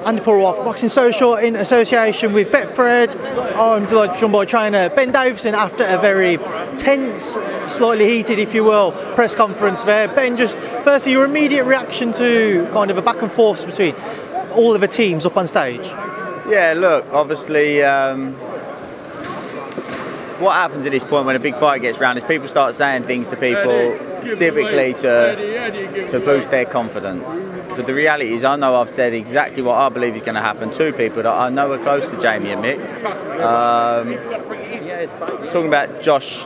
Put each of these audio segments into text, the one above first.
Andi Purewal for Boxing Social in association with Betfred. I'm delighted to be joined by trainer Ben Davison after a very tense, slightly heated, if you will, press conference there. Ben, just firstly, your immediate reaction to kind of a back and forth between all of the teams up on stage? Yeah, look, obviously, what happens at this point when a big fight gets round is people start saying things to people typically to boost their confidence. But the reality is, I know I've said exactly what I believe is going to happen to people that I know are close to Jamie and Mick. Talking about Josh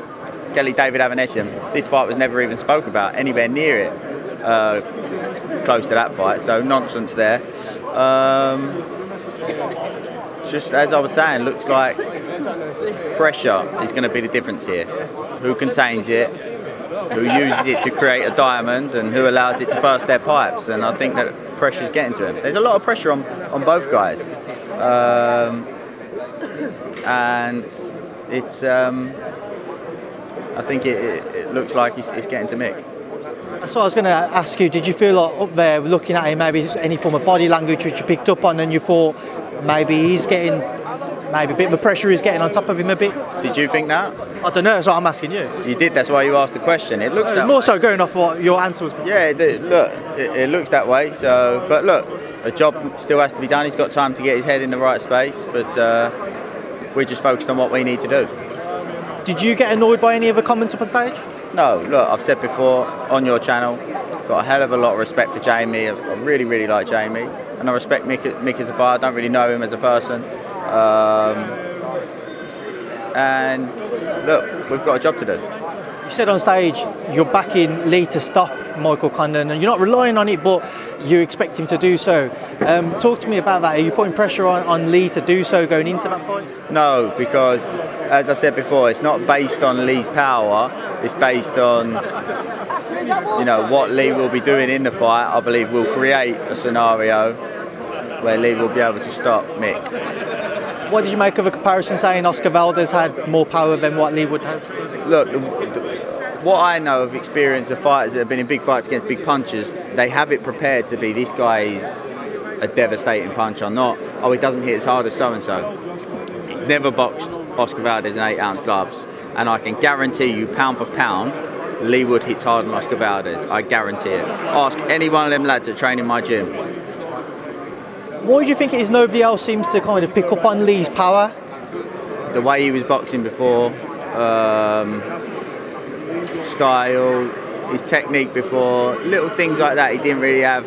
Kelly, David Avanesian, this fight was never even spoke about anywhere near it, close to that fight, so nonsense there. Just as I was saying, looks like pressure is going to be the difference here. Who contains it, who uses it to create a diamond, and who allows it to burst their pipes. And I think that pressure is getting to him. There's a lot of pressure on both guys, and it's. I think it looks like it's getting to Mick. So I was going to ask you, did you feel like up there looking at him, maybe any form of body language which you picked up on, and you thought maybe he's getting, maybe a bit of the pressure is getting on top of him a bit? Did you think that? I don't know, so I'm asking you. You did, that's why you asked the question. It looks that more way. so going off what your answer was. Yeah, it looks that way. So, but look, a job still has to be done. He's got time to get his head in the right space, but we're just focused on what we need to do. Did you get annoyed by any of the comments up on stage? No, look, I've said before on your channel, got a hell of a lot of respect for Jamie. I really, really like Jamie, and I respect Mick as a fighter. I don't really know him as a person. And look, we've got a job to do. You said on stage you're backing Leigh to stop Michael Conlan, and you're not relying on it, but you expect him to do so. Talk to me about that. Are you putting pressure on Leigh to do so going into that fight? No, because as I said before, it's not based on Leigh's power. It's based on what Leigh will be doing in the fight. I believe we'll create a scenario where Leigh will be able to stop Mick. What did you make of a comparison saying Oscar Valdez had more power than what Leigh Wood has? Look, what I know of experience of fighters that have been in big fights against big punchers, they have it prepared to be, this guy is a devastating puncher, not, oh, he doesn't hit as hard as so-and-so. He's never boxed Oscar Valdez in 8-ounce gloves, and I can guarantee you, pound for pound, Leigh Wood hits harder than Oscar Valdez. I guarantee it. Ask any one of them lads that train in my gym. Why do you think it is nobody else seems to kind of pick up on Leigh's power? The way he was boxing before, style, his technique before, little things like that he didn't really have.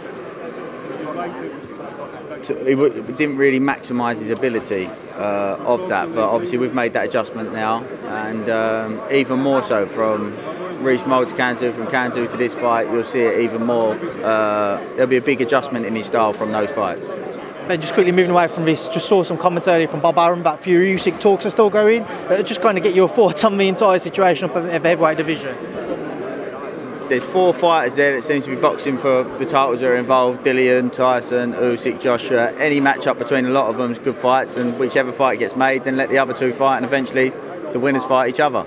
He didn't really maximise his ability of that, but obviously we've made that adjustment now, and even more so from Reece Mould to Cantu, from Cantu to this fight, you'll see it even more. There'll be a big adjustment in his style from those fights. Ben, just quickly moving away from this, just saw some commentary from Bob Arum that Fury-Usyk talks are still going. Just kind of get your thoughts on the entire situation up in the heavyweight division. There's 4 fighters there that seem to be boxing for the titles that are involved. Dillian, Tyson, Usyk, Joshua. Any match-up between a lot of them is good fights, and whichever fight gets made, then let the other 2 fight, and eventually the winners fight each other.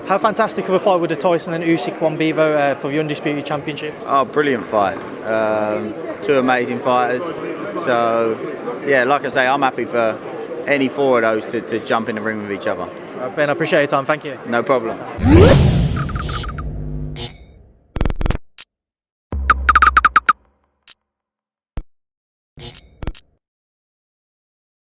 How fantastic of a fight would the Tyson and Usyk one be though, for the Undisputed Championship? Oh, brilliant fight. 2 amazing fighters. So, yeah, like I say, I'm happy for any 4 of those to jump in the ring with each other. Ben, I appreciate your time. Thank you. No problem.